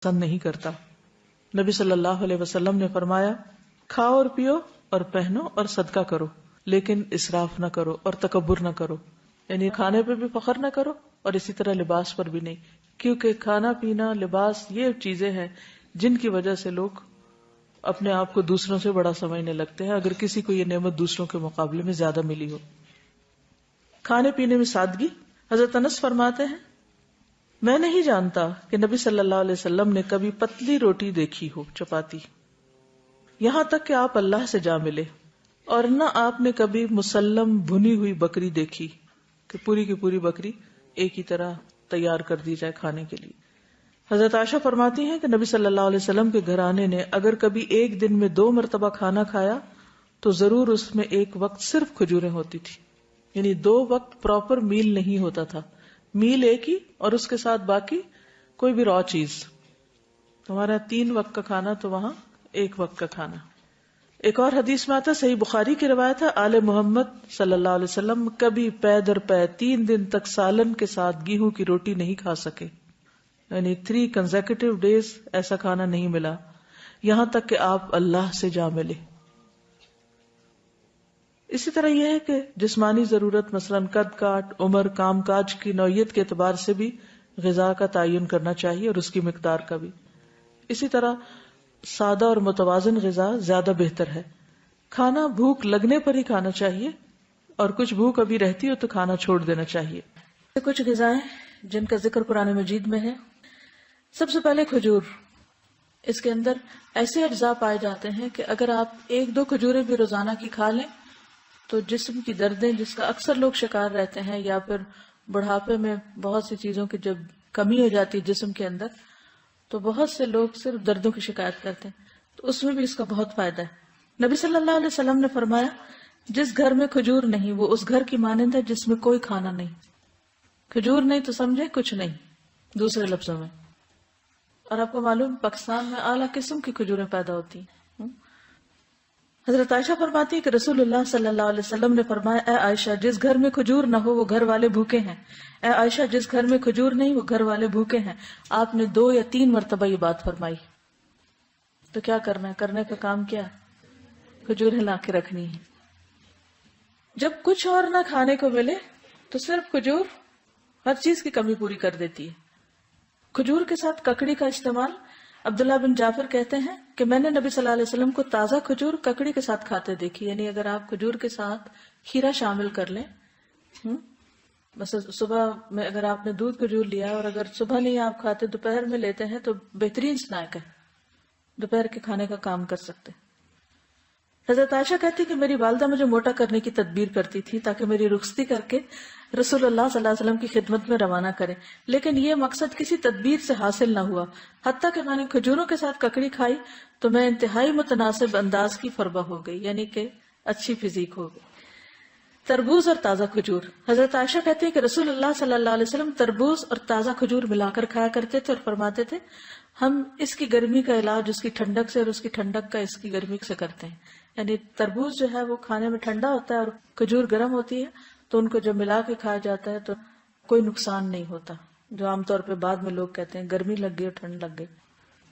پسند نہیں کرتا۔ نبی صلی اللہ علیہ وسلم نے فرمایا، کھاؤ اور پیو اور پہنو اور صدقہ کرو، لیکن اسراف نہ کرو اور تکبر نہ کرو، یعنی کھانے پہ بھی فخر نہ کرو اور اسی طرح لباس پر بھی نہیں، کیونکہ کھانا پینا لباس یہ چیزیں ہیں جن کی وجہ سے لوگ اپنے آپ کو دوسروں سے بڑا سمجھنے لگتے ہیں، اگر کسی کو یہ نعمت دوسروں کے مقابلے میں زیادہ ملی ہو۔ کھانے پینے میں سادگی۔ حضرت انس فرماتے ہیں، میں نہیں جانتا کہ نبی صلی اللہ علیہ وسلم نے کبھی پتلی روٹی دیکھی ہو، چپاتی، یہاں تک کہ آپ اللہ سے جا ملے، اور نہ آپ نے کبھی مسلم بھنی ہوئی بکری دیکھی کہ پوری کی پوری بکری ایک ہی طرح تیار کر دی جائے کھانے کے لیے۔ حضرت عائشہ فرماتی ہیں کہ نبی صلی اللہ علیہ وسلم کے گھرانے نے اگر کبھی ایک دن میں 2 مرتبہ کھانا کھایا تو ضرور اس میں ایک وقت صرف کھجوریں ہوتی تھی، یعنی 2 وقت پراپر میل نہیں ہوتا تھا، میل ایک ہی اور اس کے ساتھ باقی کوئی بھی را چیز۔ ہمارا 3 وقت کا کھانا تو وہاں 1 وقت کا کھانا۔ ایک اور حدیث میں آتا، صحیح بخاری کی روایت ہے، آل محمد صلی اللہ علیہ وسلم کبھی پے در پے 3 دن تک سالن کے ساتھ گیہوں کی روٹی نہیں کھا سکے، یعنی 3 کنزیکٹیو ڈیز ایسا کھانا نہیں ملا، یہاں تک کہ آپ اللہ سے جا ملے۔ اسی طرح یہ ہے کہ جسمانی ضرورت مثلا قد کاٹ، عمر، کام کاج کی نوعیت کے اعتبار سے بھی غذا کا تعین کرنا چاہیے اور اس کی مقدار کا بھی۔ اسی طرح سادہ اور متوازن غذا زیادہ بہتر ہے۔ کھانا بھوک لگنے پر ہی کھانا چاہیے، اور کچھ بھوک ابھی رہتی ہو تو کھانا چھوڑ دینا چاہیے۔ کچھ غذائیں جن کا ذکر قرآن مجید میں ہے، سب سے پہلے کھجور۔ اس کے اندر ایسے اجزاء پائے جاتے ہیں کہ اگر آپ 1-2 کھجوریں بھی روزانہ کی کھا لیں تو جسم کی دردیں، جس کا اکثر لوگ شکار رہتے ہیں، یا پھر بڑھاپے میں بہت سی چیزوں کی جب کمی ہو جاتی ہے جسم کے اندر، تو بہت سے لوگ صرف دردوں کی شکایت کرتے ہیں، تو اس میں بھی اس کا بہت فائدہ ہے۔ نبی صلی اللہ علیہ وسلم نے فرمایا، جس گھر میں کھجور نہیں وہ اس گھر کی مانند ہے جس میں کوئی کھانا نہیں۔ کھجور نہیں تو سمجھے کچھ نہیں، دوسرے لفظوں میں۔ اور آپ کو معلوم پاکستان میں اعلیٰ قسم کی کھجوریں پیدا ہوتی ہیں۔ حضرت عائشہ فرماتی ہے کہ رسول اللہ صلی اللہ علیہ وسلم نے فرمایا، اے عائشہ، جس گھر میں کھجور نہ ہو وہ گھر والے بھوکے ہیں، اے عائشہ، جس گھر میں کھجور نہیں وہ گھر والے بھوکے ہیں۔ آپ نے 2 یا 3 مرتبہ یہ بات فرمائی۔ تو کیا کرنا ہے؟ کرنے کا کام کیا؟ کھجوریں لا کے رکھنی ہے۔ جب کچھ اور نہ کھانے کو ملے تو صرف کھجور ہر چیز کی کمی پوری کر دیتی ہے۔ کھجور کے ساتھ ککڑی کا استعمال، عبداللہ بن جعفر کہتے ہیں کہ میں نے نبی صلی اللہ علیہ وسلم کو تازہ کھجور ککڑی کے ساتھ کھاتے دیکھی، یعنی اگر آپ کھجور کے ساتھ کھیرا شامل کر لیں، بس صبح میں اگر آپ نے دودھ کھجور لیا اور اگر صبح نہیں آپ کھاتے دوپہر میں لیتے ہیں تو بہترین سنیک ہے، دوپہر کے کھانے کا کام کر سکتے۔ حضرت عائشہ کہتی کہ میری والدہ مجھے موٹا کرنے کی تدبیر کرتی تھی تاکہ میری رخصتی کر کے رسول اللہ صلی اللہ علیہ وسلم کی خدمت میں روانہ کرے، لیکن یہ مقصد کسی تدبیر سے حاصل نہ ہوا، حتیٰ کہ میں نے کھجوروں کے ساتھ ککڑی کھائی تو میں انتہائی متناسب انداز کی فربہ ہو گئی، یعنی کہ اچھی فزیک ہو گئی۔ تربوز اور تازہ کھجور۔ حضرت عائشہ کہتی ہے کہ رسول اللہ صلی اللہ علیہ وسلم تربوز اور تازہ کھجور ملا کر کھایا کرتے تھے اور فرماتے تھے، ہم اس کی گرمی کا علاج اس کی ٹھنڈک سے اور اس کی ٹھنڈک کا اس کی گرمی سے کرتے ہیں۔ یعنی تربوز جو ہے وہ کھانے میں ٹھنڈا ہوتا ہے اور کھجور گرم ہوتی ہے، تو ان کو جب ملا کے کھایا جاتا ہے تو کوئی نقصان نہیں ہوتا، جو عام طور پہ بعد میں لوگ کہتے ہیں گرمی لگ گئی اور ٹھنڈ لگ گئی۔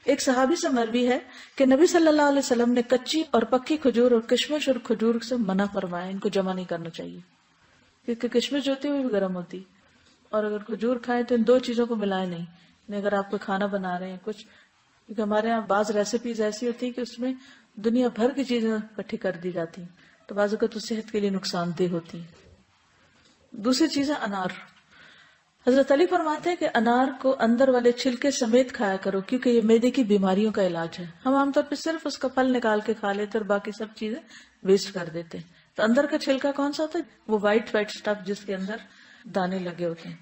ایک صحابی سے مروی ہے کہ نبی صلی اللہ علیہ وسلم نے کچی اور پکی کھجور اور کشمش اور کھجور سے منع فرمایا، ان کو جمع نہیں کرنا چاہیے، کیونکہ کشمش جو ہوتی ہے وہ بھی گرم ہوتی، اور اگر کھجور کھائیں تو ان 2 چیزوں کو ملائے نہیں۔ اگر آپ کو کھانا بنا رہے ہیں کچھ، کیونکہ ہمارے یہاں بعض ریسیپیز ایسی ہوتی ہے کہ اس میں دنیا بھر کی چیزیں اکٹھی کر دی جاتی ہیں، تو بعض اوقات صحت کے لیے نقصان دہ ہوتی ہیں۔ دوسری چیز ہے انار۔ حضرت علی فرماتے ہیں کہ انار کو اندر والے چھلکے سمیت کھایا کرو کیونکہ یہ معدے کی بیماریوں کا علاج ہے۔ ہم عام طور پہ صرف اس کا پھل نکال کے کھا لیتے اور باقی سب چیزیں ویسٹ کر دیتے ہیں۔ تو اندر کا چھلکا کون سا ہوتا ہے؟ وہ وائٹ سٹف جس کے اندر دانے لگے ہوتے ہیں۔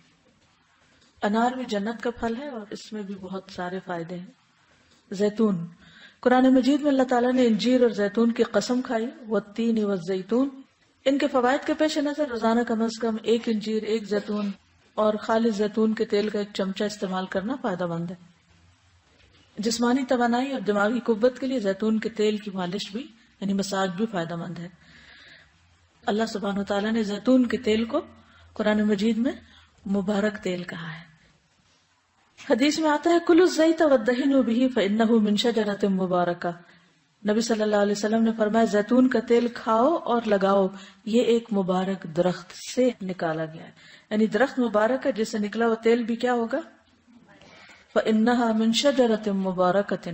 انار بھی جنت کا پھل ہے اور اس میں بھی بہت سارے فائدے ہیں۔ زیتون۔ قرآن مجید میں اللہ تعالیٰ نے انجیر اور زیتون کی قسم کھائی، والتین والزیتون۔ ان کے فوائد کے پیش نظر روزانہ کم از کم 1 انجیر، 1 زیتون اور خالص زیتون کے تیل کا 1 چمچہ استعمال کرنا فائدہ مند ہے۔ جسمانی توانائی اور دماغی قوت کے لیے زیتون کے تیل کی مالش بھی یعنی مساج بھی فائدہ مند ہے۔ اللہ سبحانہ وتعالیٰ نے زیتون کے تیل کو قرآن مجید میں مبارک تیل کہا ہے۔ حدیث میں آتا ہے کلوا الزیت وادہنوا بہ فانہ من شجرۃ مبارکہ، نبی صلی اللہ علیہ وسلم نے فرمایا زیتون کا تیل کھاؤ اور لگاؤ، یہ ایک مبارک درخت سے نکالا گیا ہے، یعنی درخت مبارک ہے جس سے نکلا ہوا تیل بھی کیا ہوگا، فإنها من شجرۃ مبارکۃ۔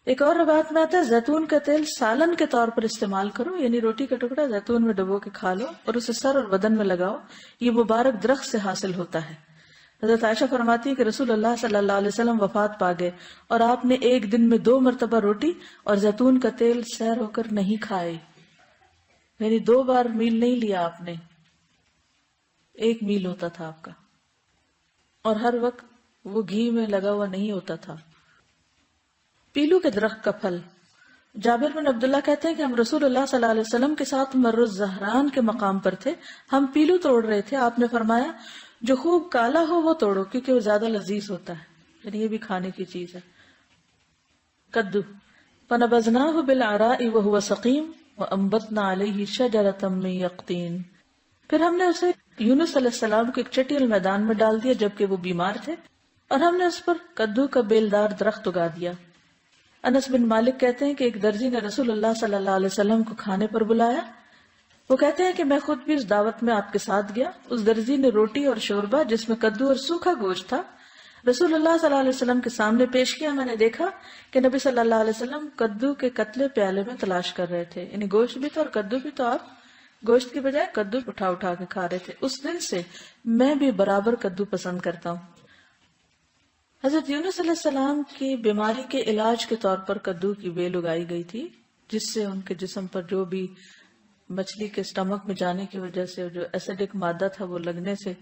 ایک اور روایت میں آتا ہے زیتون کا تیل سالن کے طور پر استعمال کرو، یعنی روٹی کا ٹکڑا زیتون میں ڈبو کے کھا لو اور اسے سر اور بدن میں لگاؤ، یہ مبارک درخت سے حاصل ہوتا ہے۔ حضرت عائشہ فرماتی ہے کہ رسول اللہ صلی اللہ علیہ وسلم وفات پا گئے اور آپ نے ایک دن میں 2 مرتبہ روٹی اور زیتون کا تیل سیر ہو کر نہیں کھائے، یعنی 2 بار میل نہیں لیا آپ نے، 1 میل ہوتا تھا آپ کا، اور ہر وقت وہ گھی میں لگا ہوا نہیں ہوتا تھا۔ پیلو کے درخت کا پھل، جابر بن عبداللہ کہتے ہیں کہ ہم رسول اللہ صلی اللہ علیہ وسلم کے ساتھ مر الزہران کے مقام پر تھے، ہم پیلو توڑ رہے تھے، آپ نے فرمایا جو خوب کالا ہو وہ توڑو کیونکہ وہ زیادہ لذیذ ہوتا ہے، یعنی یہ بھی کھانے کی چیز ہے۔ کدو، فنبذناہ بالعراء وہو سقیم وانبتنا علیہ شجرۃ من یقطین، پھر ہم نے اسے یونس علیہ السلام کو ایک چٹیل میدان میں ڈال دیا جبکہ وہ بیمار تھے، اور ہم نے اس پر کدو کا بیلدار درخت اگا دیا۔ انس بن مالک کہتے ہیں کہ ایک درزی نے رسول اللہ صلی اللہ علیہ وسلم کو کھانے پر بلایا، وہ کہتے ہیں کہ میں خود بھی اس دعوت میں آپ کے ساتھ گیا، اس درزی نے روٹی اور شوربہ جس میں کدو اور سوکھا گوشت تھا رسول اللہ صلی اللہ علیہ وسلم کے سامنے پیش کیا۔ میں نے دیکھا کہ نبی صلی اللہ علیہ وسلم کدو کے قتلے پیالے میں تلاش کر رہے تھے، یعنی گوشت بھی تھا اور کدو بھی، تو آپ گوشت کی بجائے کدو اٹھا اٹھا کے کھا رہے تھے۔ اس دن سے میں بھی برابر کدو پسند کرتا ہوں۔ حضرت یونس علیہ السلام کی بیماری کے علاج کے طور پر کدو کی بیل اگائی گئی تھی، جس سے ان کے جسم پر جو بھی مچھلی کے اسٹمک میں جانے کی وجہ سے جو ایسیڈک مادہ تھا وہ لگنے سے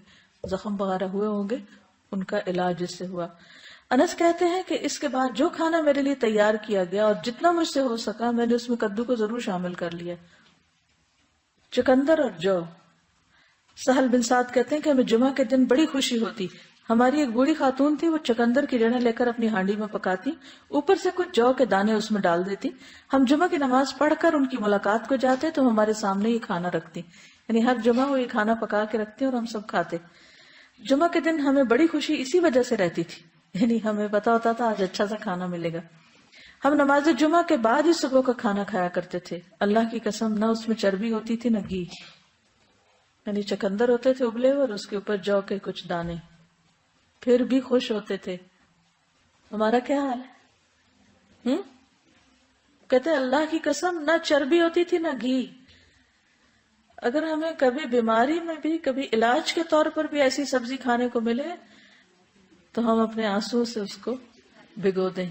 زخم وغیرہ ہوئے ہوں گے، ان کا علاج اس سے ہوا۔ انس کہتے ہیں کہ اس کے بعد جو کھانا میرے لیے تیار کیا گیا اور جتنا مجھ سے ہو سکا میں نے اس میں کدو کو ضرور شامل کر لیا۔ چقندر اور جو، سہل بن سعد کہتے ہیں کہ ہمیں جمعہ کے دن بڑی خوشی ہوتی، ہماری ایک بوڑھی خاتون تھی، وہ چقندر کی جڑیں لے کر اپنی ہانڈی میں پکاتی، اوپر سے کچھ جو کے دانے اس میں ڈال دیتی، ہم جمعہ کی نماز پڑھ کر ان کی ملاقات کو جاتے تو ہمارے سامنے یہ کھانا رکھتی، یعنی ہر جمعہ وہ یہ کھانا پکا کے رکھتی اور ہم سب کھاتے۔ جمعہ کے دن ہمیں بڑی خوشی اسی وجہ سے رہتی تھی، یعنی ہمیں پتا ہوتا تھا آج اچھا سا کھانا ملے گا۔ ہم نماز جمعہ کے بعد ہی صبح کا کھانا کھایا کرتے تھے، اللہ کی قسم نہ اس میں چربی ہوتی تھی نہ گھی، یعنی چقندر ہوتے تھے ابلے اور اس کے اوپر جو کے کچھ دانے، پھر بھی خوش ہوتے تھے۔ ہمارا کیا حال ہے؟ کہتے ہیں اللہ کی قسم نہ چربی ہوتی تھی نہ گھی۔ اگر ہمیں کبھی بیماری میں بھی کبھی علاج کے طور پر بھی ایسی سبزی کھانے کو ملے تو ہم اپنے آنسو سے اس کو بھگو دیں۔